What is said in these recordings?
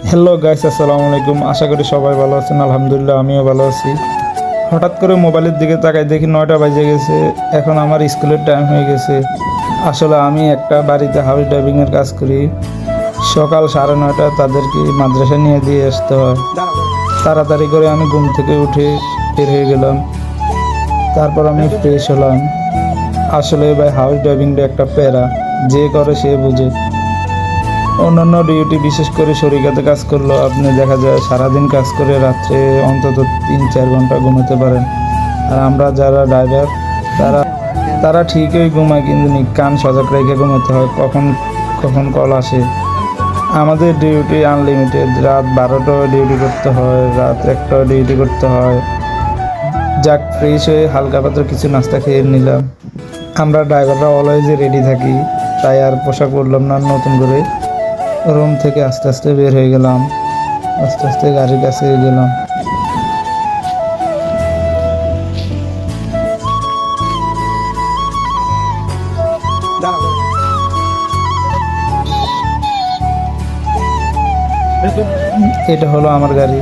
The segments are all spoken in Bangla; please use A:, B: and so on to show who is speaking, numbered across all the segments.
A: হ্যালো গাইস, আসসালামু আলাইকুম। আশা করি সবাই ভালো আছেন। আলহামদুলিল্লাহ, আমিও ভালো আছি। হঠাৎ করে মোবাইলের দিকে তাকাই দেখি 9টা বাজে গেছে। এখন আমার স্কুলের টাইম হয়ে গেছে। আসলে আমি একটা বাড়িতে হাউস ড্রাইভিংয়ের কাজ করি। সকাল 9:30 তাদেরকে মাদ্রাসা নিয়ে দিয়ে আসতে হয়। তাড়াতাড়ি করে আমি ঘুম থেকে উঠে বের হয়ে গেলাম। তারপর আমি ফ্রেশ হলাম। আসলে ভাই, হাউস ড্রাইভিংটা একটা প্যারা, যে করে সে বুঝে। অন্যান্য ডিউটি, বিশেষ করে শরীরাতে কাজ করলেও আপনি দেখা যায় সারাদিন কাজ করে রাত্রে অন্তত 3-4 ঘন্টা ঘুমাতে পারেন। আর আমরা যারা ড্রাইভার তারা তারা ঠিকই ঘুমায়, কিন্তু কান সজাগ রেখে ঘুমাতে হয়, কখন কখন কল আসে। আমাদের ডিউটি আনলিমিটেড। রাত 12টাও ডিউটি করতে হয়, রাত 1টাও ডিউটি করতে হয়। যাক, ফ্রেশ হয়ে হালকা পাতলা কিছু নাস্তা খেয়ে নিলাম। আমরা ড্রাইভাররা অলওয়েজই রেডি থাকি, তাই আর পোশাক পরলাম না নতুন করে। রুম থেকে আস্তে আস্তে বের হয়ে গেলাম, আস্তে আস্তে গাড়ির কাছে গেলাম। এটা হলো আমার গাড়ি।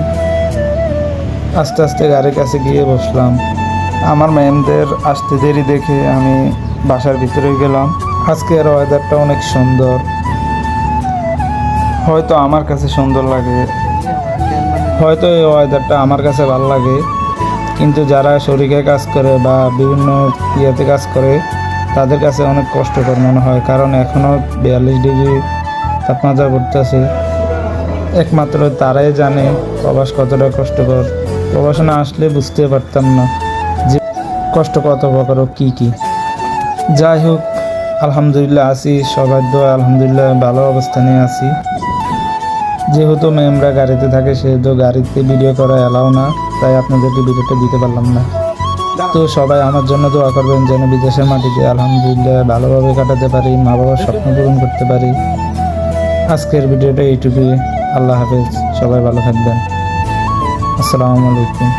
A: আস্তে আস্তে গাড়ির কাছে গিয়ে বসলাম। আমার ম্যামদের আসতে দেরি দেখে আমি বাসার ভিতরে গেলাম। আজকের ওয়েদারটা অনেক সুন্দর, হয়তো আমার কাছে সুন্দর লাগে, হয়তো এই ওয়েদারটা আমার কাছে ভালো লাগে, কিন্তু যারা শরীরে কাজ করে বা বিভিন্ন ইয়েতে কাজ করে তাদের কাছে অনেক কষ্টকর মনে হয়, কারণ এখনও 42 ডিগ্রি তাপমাত্রা পড়তেছে। একমাত্র তারাই জানে প্রবাস কতটা কষ্টকর। প্রবাসে না আসলে বুঝতে পারতাম না যে কষ্ট কত প্রকার ও কী কী। যাই হোক, আলহামদুলিল্লাহ আছি, সবার দোয়া আলহামদুলিল্লাহ ভালো অবস্থানে আছি। যেহেতু ম্যামরা গাড়িতে থাকে, সেহেতু গাড়িতে ভিডিও করা এলাও না, তাই আপনাদেরকে ভিডিওটা দিতে পারলাম না। তো সবাই আমার জন্য দোয়া করবেন যেন বিদেশের মাটিতে আলহামদুলিল্লাহ ভালোভাবে কাটাতে পারি, মা বাবার স্বপ্ন পূরণ করতে পারি। আজকের ভিডিওটা এইটুকুই। আল্লাহ হাফেজ, সবাই ভালো থাকবেন। আসসালামু আলাইকুম।